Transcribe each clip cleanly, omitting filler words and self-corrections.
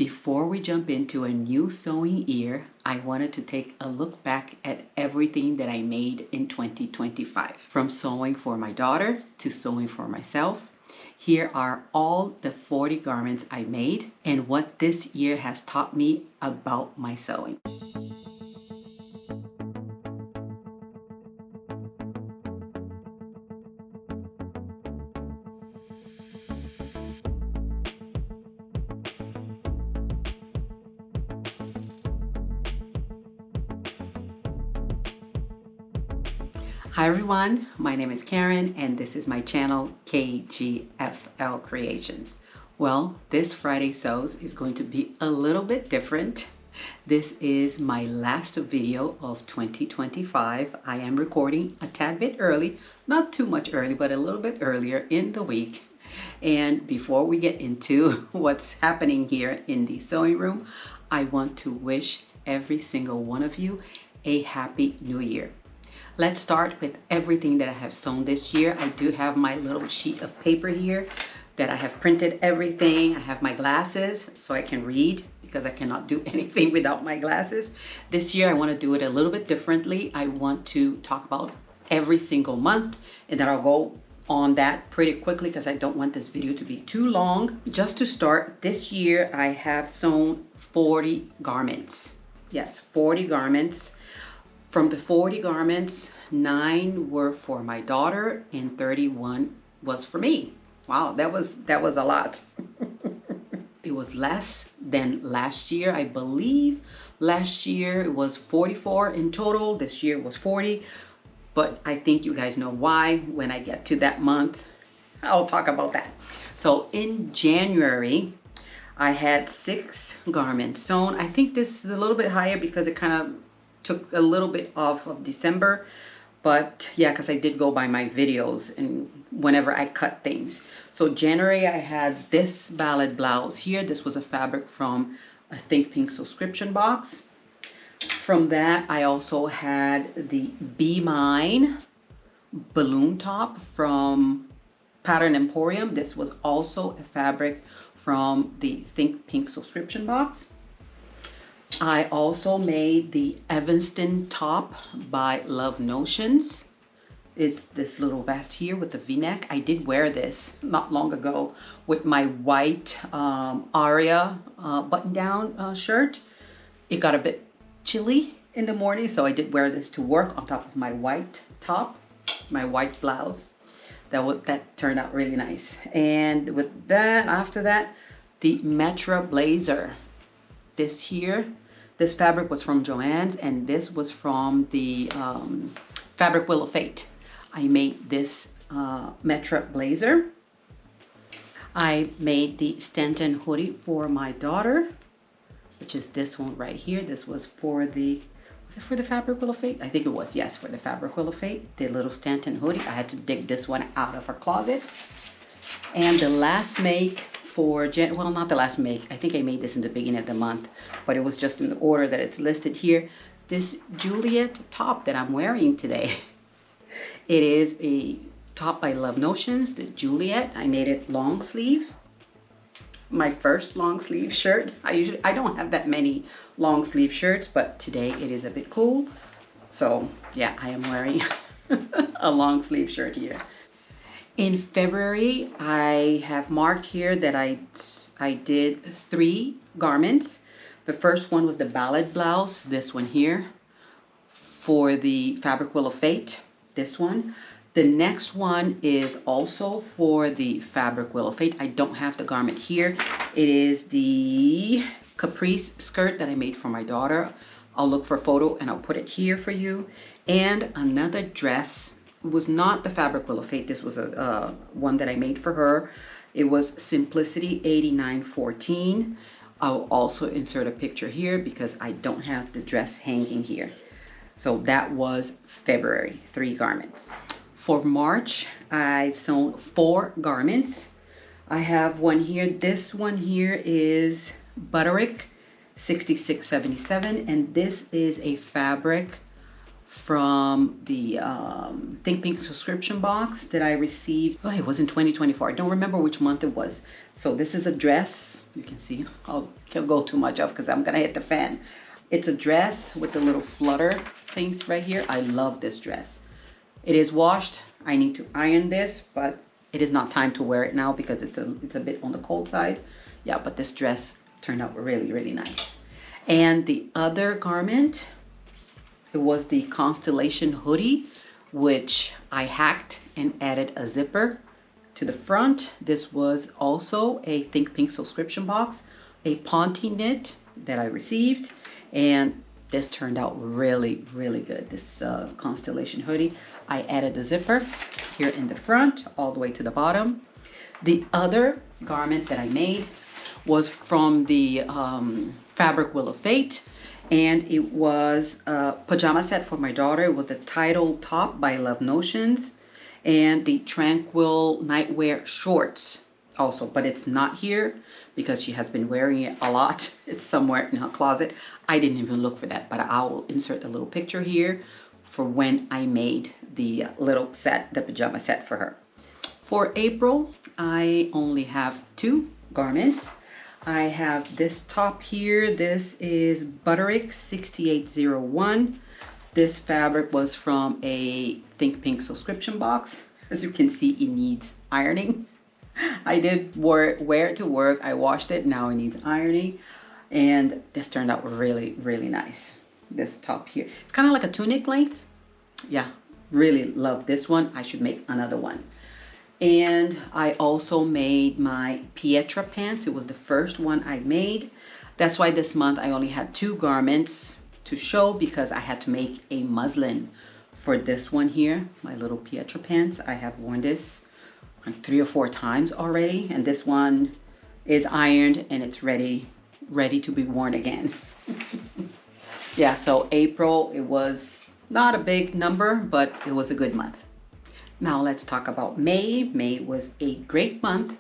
Before we jump into a new sewing year, I wanted to take a look back at everything that I made in 2025. From sewing for my daughter to sewing for myself, here are all the 40 garments I made and what this year has taught me about my sewing. Hi everyone, my name is Karen and this is my channel KGFL Creations. Well, this Friday Sews is going to be a little bit different. This is my last video of 2025. I am recording a tad bit early, not too much early, but a little bit earlier in the week. And before we get into what's happening here in the sewing room, I want to wish every single one of you a happy new year. Let's start with everything that I have sewn this year. I do have my little sheet of paper here that I have printed everything. I have my glasses so I can read because I cannot do anything without my glasses. This year I want to do it a little bit differently. I want to talk about every single month, and then I'll go on that pretty quickly because I don't want this video to be too long. Just to start, this year I have sewn 40 garments. Yes, 40 garments. From the 40 garments, 9 were for my daughter and 31 was for me. Wow, that was a lot. It was less than last year. I believe last year it was 44 in total. This year was 40. But I think you guys know why. When I get to that month, I'll talk about that. So in January, I had 6 garments sewn. I think this is a little bit higher because it kind of took a little bit off of December, but yeah, because I did go by my videos and whenever I cut things. So January I had this ballad blouse here. This was a fabric from a Think Pink subscription box. From that I also had the Be Mine balloon top from Pattern Emporium. This was also a fabric from the Think Pink subscription box. I also made the Evanston top by Love Notions. It's this little vest here with the v-neck. I did wear this not long ago with my white Aria button-down shirt. It got a bit chilly in the morning, so I did wear this to work on top of my white top, my white blouse. That turned out really nice. And with that, after that, the Metra blazer. This fabric was from Joann's, and this was from the Fabric Wheel of Fate. I made this Metra blazer. I made the Stanton hoodie for my daughter, which is this one right here. This was for the Fabric Wheel of Fate? I think it was, yes, for the Fabric Wheel of Fate. The little Stanton hoodie. I had to dig this one out of her closet. And the last make for well, not the last make. I think I made this in the beginning of the month, but it was just in the order that it's listed here. This Juliet top that I'm wearing today. It is a top by Love Notions, the Juliet. I made it long sleeve. My first long sleeve shirt. I don't have that many long sleeve shirts, but today it is a bit cool. So yeah, I am wearing a long sleeve shirt here. In February, I have marked here that I did 3 garments. The first one was the ballad blouse, this one here, for the Fabric Wheel of Fate, this one. The next one is also for the Fabric Wheel of Fate. I don't have the garment here. It is the Caprice skirt that I made for my daughter. I'll look for a photo and I'll put it here for you. And another dress. It was not the Fabric Wheel of Fate. This was a one that I made for her. It was Simplicity 8914. I'll also insert a picture here because I don't have the dress hanging here. So that was February, 3 garments. For March, I've sewn 4 garments. I have one here. This one here is Butterick 6677, and this is a fabric from the Think Pink subscription box that I received. Oh, it was in 2024. I don't remember which month it was. So this is a dress. You can see, I can't go too much up because I'm gonna hit the fan. It's a dress with the little flutter things right here. I love this dress. It is washed. I need to iron this, but it is not time to wear it now because it's a bit on the cold side. Yeah, but this dress turned out really, really nice. And the other garment, it was the Constellation hoodie, which I hacked and added a zipper to the front. This was also a Think Pink subscription box, a Ponte knit that I received, and this turned out really, really good. This Constellation hoodie. I added the zipper here in the front all the way to the bottom. The other garment that I made was from the Fabric Wheel of Fate, and it was a pajama set for my daughter. It was the Tidal top by Love Notions and the Tranquil Nightwear shorts also, but it's not here because she has been wearing it a lot. It's somewhere in her closet. I didn't even look for that, but I will insert a little picture here for when I made the little set, the pajama set for her. For April, I only have 2 garments. I have this top here. This is Butterick 6801. This fabric was from a Think Pink subscription box. As you can see, it needs ironing. I did wear it to work. I washed it. Now it needs ironing. And this turned out really, really nice. This top here. It's kind of like a tunic length. Yeah, really love this one. I should make another one. And I also made my Pietra pants. It was the first one I made. That's why this month I only had 2 garments to show because I had to make a muslin for this one here, my little Pietra pants. I have worn this like 3 or 4 times already, and this one is ironed and it's ready to be worn again. Yeah, so April, it was not a big number, but it was a good month. Now let's talk about May. May was a great month,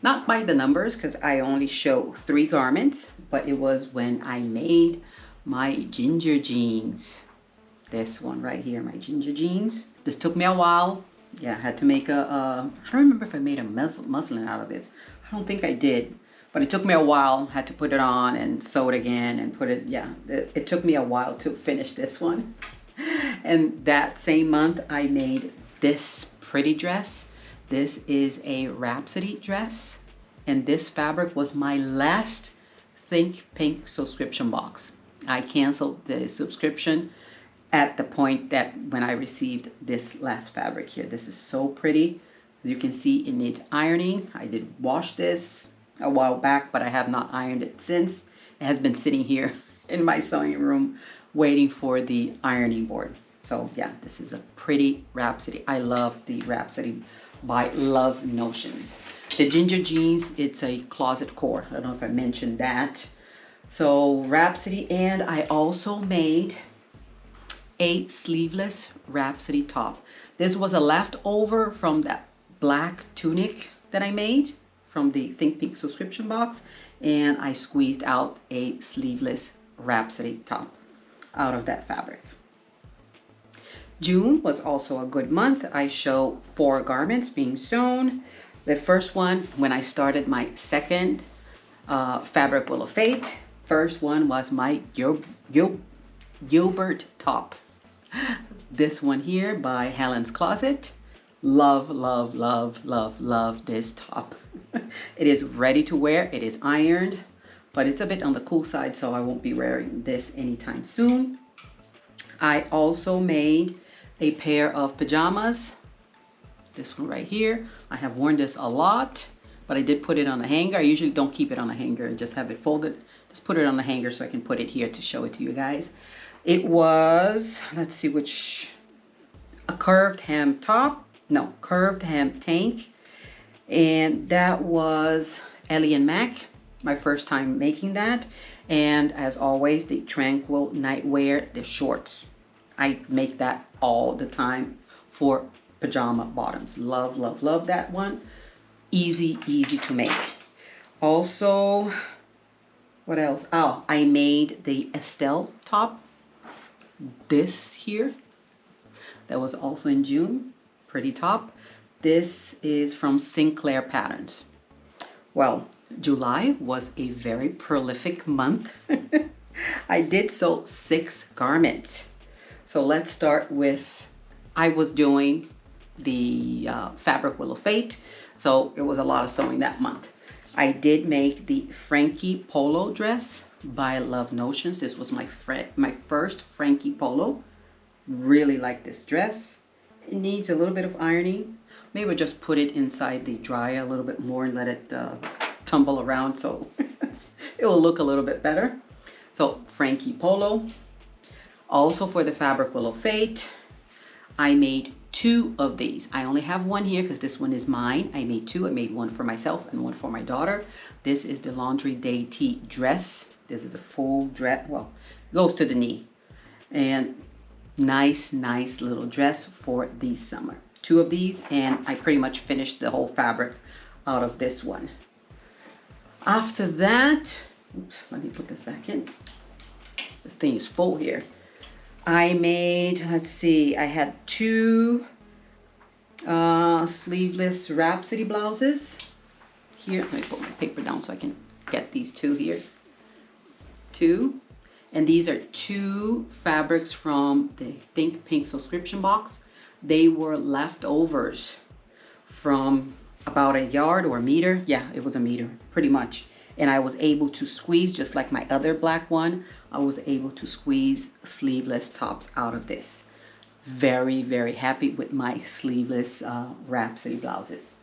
not by the numbers because I only show 3 garments, but it was when I made my ginger jeans. This one right here, my ginger jeans. This took me a while. Yeah, I had to make I don't remember if I made a muslin out of this. I don't think I did, but it took me a while. Had to put it on and sew it again and put it, yeah, it took me a while to finish this one. And that same month I made this pretty dress. This is a Rhapsody dress, and this fabric was my last Think Pink subscription box. I canceled the subscription at the point that when I received this last fabric here. This is so pretty. As you can see, it needs ironing. I did wash this a while back, but I have not ironed it since. It has been sitting here in my sewing room waiting for the ironing board. So yeah, this is a pretty Rhapsody. I love the Rhapsody by Love Notions. The ginger jeans, it's a closet core. I don't know if I mentioned that. So Rhapsody, and I also made a sleeveless Rhapsody top. This was a leftover from that black tunic that I made from the Think Pink subscription box, and I squeezed out a sleeveless Rhapsody top out of that fabric. June was also a good month. I show 4 garments being sewn. The first one, when I started my second Fabric Wheel of Fate, first one was my Gilbert top. This one here by Helen's Closet. Love, love, love, love, love this top. It is ready to wear. It is ironed, but it's a bit on the cool side, so I won't be wearing this anytime soon. I also made a pair of pajamas. This one right here. I have worn this a lot, but I did put it on a hanger. I usually don't keep it on a hanger, just have it folded. Just put it on the hanger so I can put it here to show it to you guys. It was, let's see which, a curved hem top. No, curved hem tank. And that was Ellie and Mac, my first time making that. And as always, the Tranquil Nightwear, the shorts. I make that all the time for pajama bottoms. Love, love, love that one. Easy, easy to make. Also, what else? Oh, I made the Estelle top. This here. That was also in June. Pretty top. This is from Sinclair Patterns. Well, July was a very prolific month. I did sew 6 garments. So let's start with, I was doing the fabric Wheel of Fate. So it was a lot of sewing that month. I did make the Frankie Polo dress by Love Notions. This was my first Frankie Polo. Really like this dress. It needs a little bit of ironing. Maybe just put it inside the dryer a little bit more and let it tumble around so it will look a little bit better. So Frankie Polo. Also for the fabric Wheel of Fate, I made 2 of these. I only have one here because this one is mine. I made 2. I made one for myself and one for my daughter. This is the Laundry Day Tee dress. This is a full dress. Well, goes to the knee. And nice little dress for the summer. 2 of these, and I pretty much finished the whole fabric out of this one. After that, oops, let me put this back in. This thing is full here. I made, let's see, I had 2 sleeveless Rhapsody blouses. Here, let me put my paper down so I can get these 2 here. 2. And these are 2 fabrics from the Think Pink subscription box. They were leftovers from about a yard or a meter. Yeah, it was a meter, pretty much. And I was able to squeeze, just like my other black one, I was able to squeeze sleeveless tops out of this. Very happy with my sleeveless Rhapsody blouses.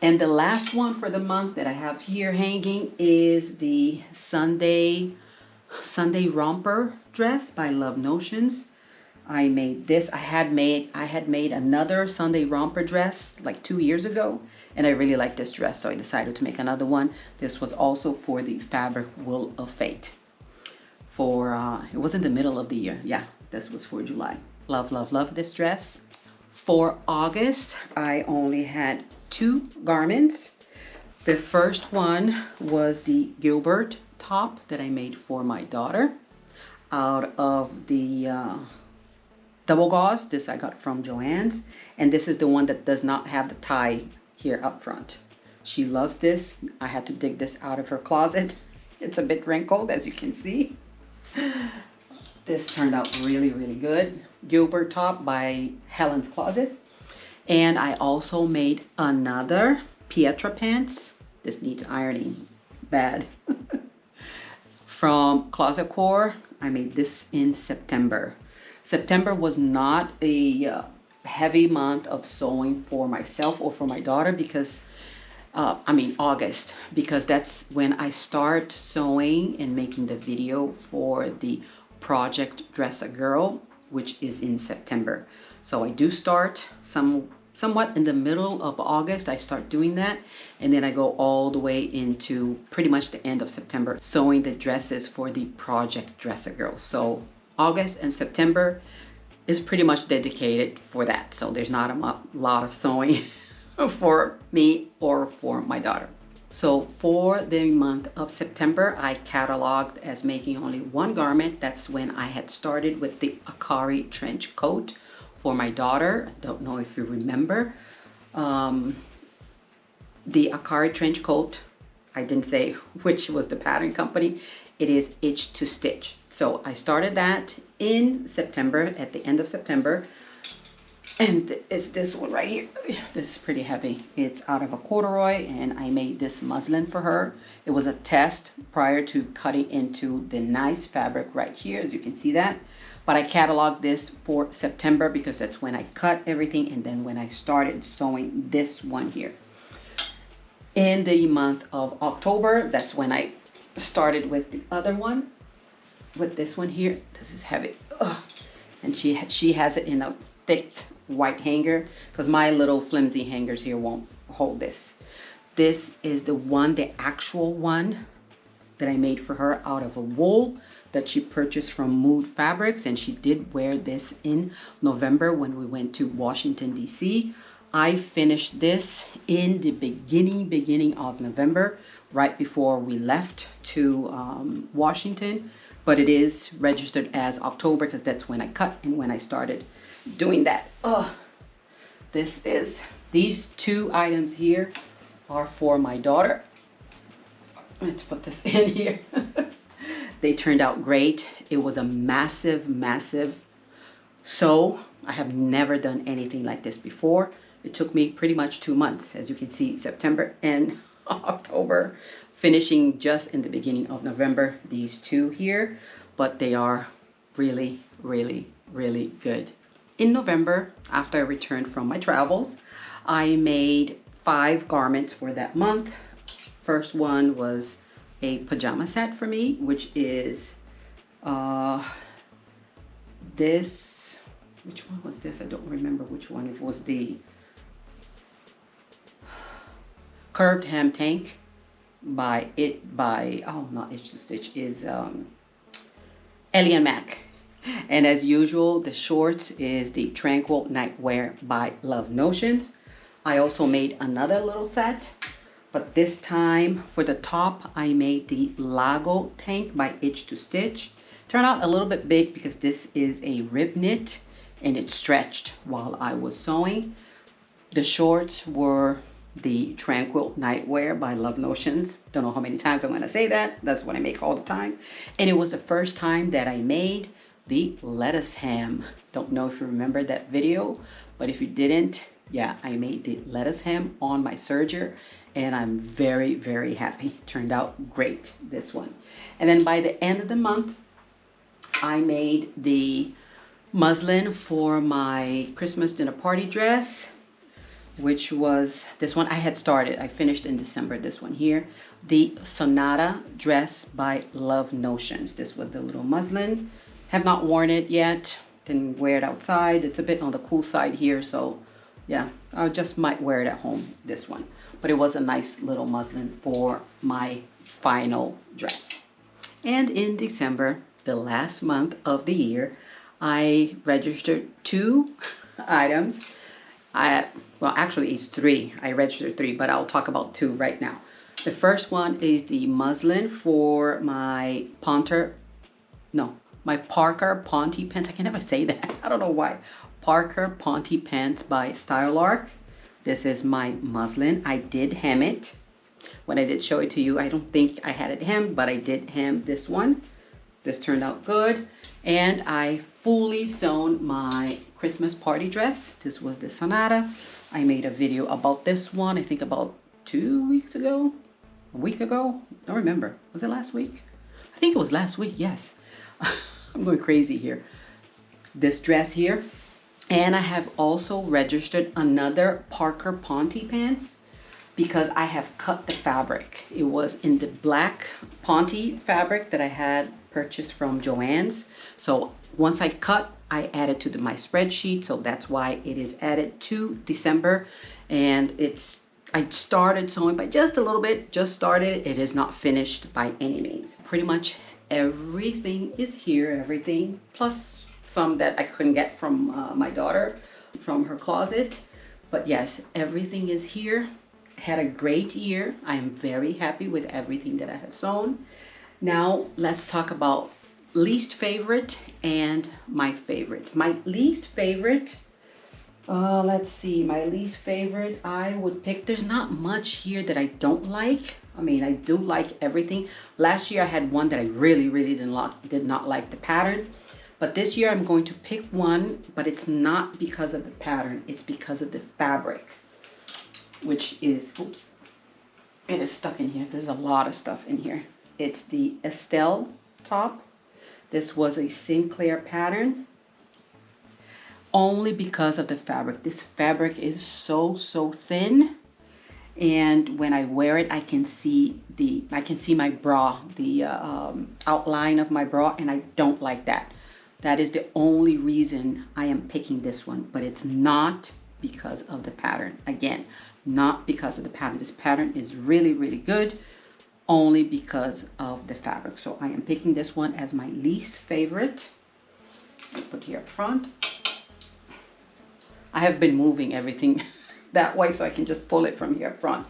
And the last one for the month that I have here hanging is the Sunday romper dress by Love Notions. I made this. I had made another Sunday romper dress like 2 years ago, and I really like this dress, so I decided to make another one. This was also for the fabric Wheel of Fate. It was in the middle of the year. Yeah, this was for July. Love this dress. For August, I only had 2 garments. The first one was the Gilbert top that I made for my daughter out of the double gauze. This I got from Joann's, and this is the one that does not have the tie here up front. She loves this. I had to dig this out of her closet. It's a bit wrinkled, as you can see. This turned out really good. Gilbert top by Helen's Closet. And I also made another Pietra pants. This needs ironing bad. From Closet Core. I made this in September. September was not a heavy month of sewing for myself or for my daughter because August, because that's when I start sewing and making the video for the project Dress a Girl, which is in September. So I do start somewhat in the middle of August. I start doing that, and then I go all the way into pretty much the end of September sewing the dresses for the project Dress a Girl. So August and September is pretty much dedicated for that. So there's not a lot of sewing for me or for my daughter. So for the month of September, I cataloged as making only 1 garment. That's when I had started with the Akari trench coat for my daughter. I don't know if you remember. The Akari trench coat, I didn't say which was the pattern company. It is Itch to Stitch. So I started that in September, at the end of September. And it's this one right here. This is pretty heavy. It's out of a corduroy, and I made this muslin for her. It was a test prior to cutting into the nice fabric right here, as you can see that. But I cataloged this for September because that's when I cut everything, and then when I started sewing this one here. In the month of October, that's when I started with the other one, with this one here. This is heavy. Ugh. And she has it in a thick white hanger because my little flimsy hangers here won't hold this. This is the actual one that I made for her out of a wool that she purchased from Mood Fabrics, and she did wear this in November when we went to Washington, D.C. I finished this in the beginning of November right before we left to Washington, but it is registered as October because that's when I cut and when I started doing that. Oh, these two items here are for my daughter. Let's put this in here. They turned out great. It was a massive, massive sew. I have never done anything like this before. It took me pretty much 2 months, as you can see, September and October, finishing just in the beginning of November, these two here, but they are really, really, really good. In November, after I returned from my travels, I made 5 garments for that month. First one was a pajama set for me, which is this, which one was this? I don't remember which one. It was the curved hem tank by not Itch to Stitch, is Ellie and Mac. And as usual, the shorts is the Tranquil Nightwear by Love Notions. I also made another little set, but this time for the top, I made the Lago tank by Itch to Stitch. Turned out a little bit big because this is a rib knit and it stretched while I was sewing. The shorts were the Tranquil Nightwear by Love Notions. Don't know how many times I'm going to say that. That's what I make all the time. And it was the first time that I made the lettuce hem. Don't know if you remember that video, but if you didn't, yeah, I made the lettuce hem on my serger and I'm very, very happy. Turned out great, this one. And then by the end of the month, I made the muslin for my Christmas dinner party dress, which was this one. I had started, I finished in December, this one here. The Sonata dress by Love Notions. This was the little muslin. Have not worn it yet. Didn't wear it outside. It's a bit on the cool side here, so yeah, I just might wear it at home, this one. But it was a nice little muslin for my final dress. And in December, the last month of the year, I registered 2 items. Well, actually it's 3. I registered 3, but I'll talk about 2 right now. The first one is the muslin for my Parker Ponte pants. I can never say that. I don't know why. Parker Ponte pants by Style Arc. This is my muslin. I did hem it. When I did show it to you, I don't think I had it hemmed, but I did hem this one. This turned out good. And I fully sewn my Christmas party dress. This was the Sonata. I made a video about this one, I think about 2 weeks ago, a week ago. I don't remember. Was it last week? I think it was last week, yes. I'm going crazy here. This dress here. And I have also registered another Parker Ponte pants because I have cut the fabric. It was in the black Ponte fabric that I had purchased from Joann's. So once I cut, I added to my spreadsheet. So that's why it is added to December. And I started sewing by just a little bit, just started. It is not finished by any means. Pretty much everything is here, everything, plus some that I couldn't get from my daughter from her closet. But yes, everything is here. Had a great year. I am very happy with everything that I have sewn. Now let's talk about least favorite and my favorite. My least favorite, let's see, my least favorite, I would pick, there's not much here that I don't like. I mean, I do like everything. Last year I had one that I really did not like the pattern. But this year I'm going to pick one, but it's not because of the pattern. It's because of the fabric, which is, oops, it is stuck in here. There's a lot of stuff in here. It's the Estelle top. This was a Sinclair pattern. Only because of the fabric. This fabric is so thin. And when I wear it, I can see my bra, the outline of my bra, and I don't like that. That is the only reason I am picking this one, but it's not because of the pattern. Again, not because of the pattern. This pattern is really good, only because of the fabric. So I am picking this one as my least favorite. I'll put here up front. I have been moving everything that way so I can just pull it from here up front.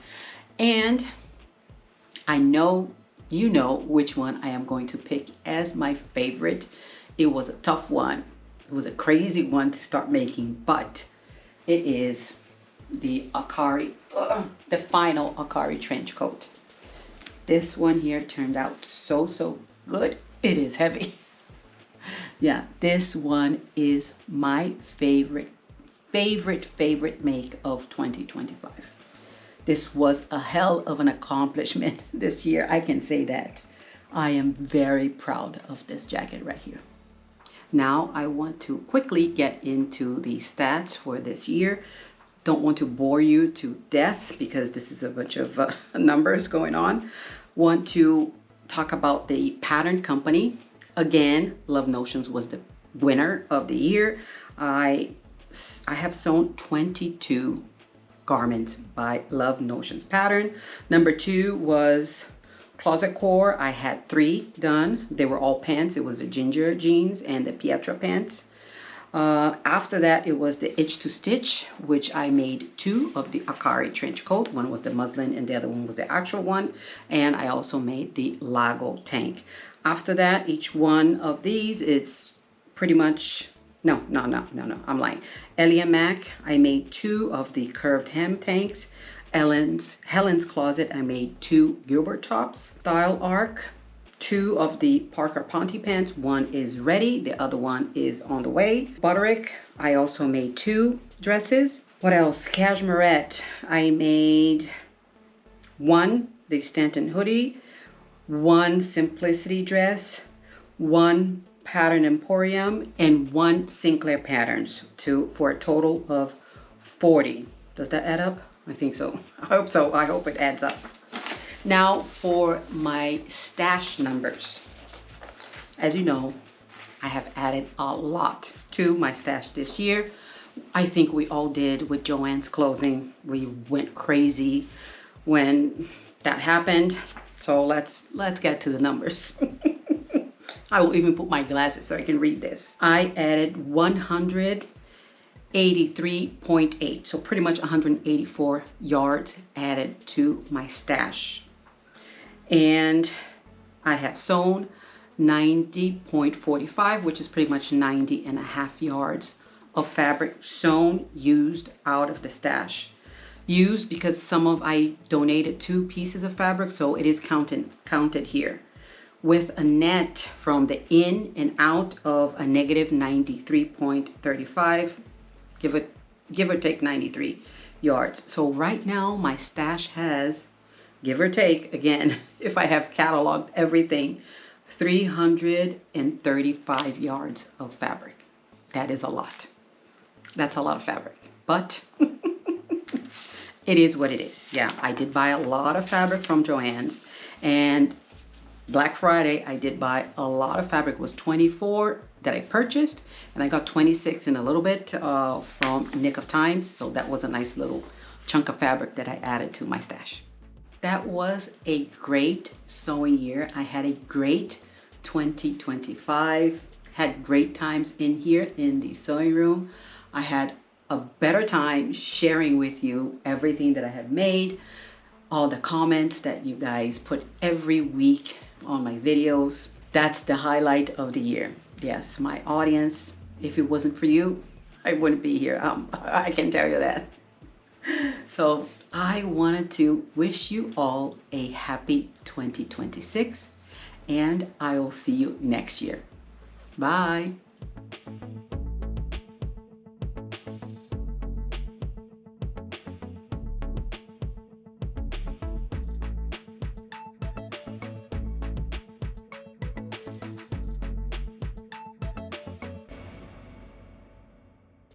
And I know you know which one I am going to pick as my favorite. It was a tough one. It was a crazy one to start making, but it is the Akari, the final Akari trench coat. This one here turned out so good. It is heavy. Yeah, this one is my favorite make of 2025. This was a hell of an accomplishment this year. I can say that. I am very proud of this jacket right here. Now I want to quickly get into the stats for this year. Don't want to bore you to death because this is a bunch of numbers going on. Want to talk about the pattern company. Again, Love Notions was the winner of the year. I have sewn 22 garments by Love Notions pattern. Number 2 was Closet Core. I had 3 done. They were all pants. It was the ginger jeans and the Pietra pants. After that, it was the Itch to Stitch, which I made 2 of the Akari trench coat. One was the muslin and the other one was the actual one. And I also made the Lago tank. After that, each one of these, it's pretty much, no, I'm lying. Ellie and Mac, I made 2 of the curved hem tanks. Helen's Closet, I made 2 Gilbert tops. Style Arc, 2 of the Parker Ponte pants. One is ready, the other one is on the way. Butterick, I also made 2 dresses. What else? Cashmerette, I made 1, the Stanton hoodie, 1 Simplicity dress, 1 Pattern Emporium, and 1 Sinclair Patterns, for a total of 40. Does that add up? I think so. I hope so. I hope it adds up. Now for my stash numbers. As you know, I have added a lot to my stash this year. I think we all did with Joann's closing. We went crazy when that happened. So let's get to the numbers. I will even put my glasses so I can read this. I added 183.8, so pretty much 184 yards added to my stash. And I have sewn 90.45, which is pretty much 90.5 yards of fabric sewn, used out of the stash. Used because I donated 2 pieces of fabric, so it is counted here. With a net from the in and out of a negative 93.35, give or take 93 yards. So right now my stash has, give or take, again, if I have cataloged everything, 335 yards of fabric. That is a lot. That's a lot of fabric, but it is what it is. Yeah, I did buy a lot of fabric from Joann's, and Black Friday, I did buy a lot of fabric. It was 24 that I purchased, and I got 26 in a little bit from Nick of Times. So that was a nice little chunk of fabric that I added to my stash. That was a great sewing year. I had a great 2025. Had great times in here in the sewing room. I had a better time sharing with you everything that I have made, all the comments that you guys put every week on my videos. That's the highlight of the year. Yes, my audience, if it wasn't for you, I wouldn't be here. I can tell you that. So I wanted to wish you all a happy 2026, and I will see you next year. Bye.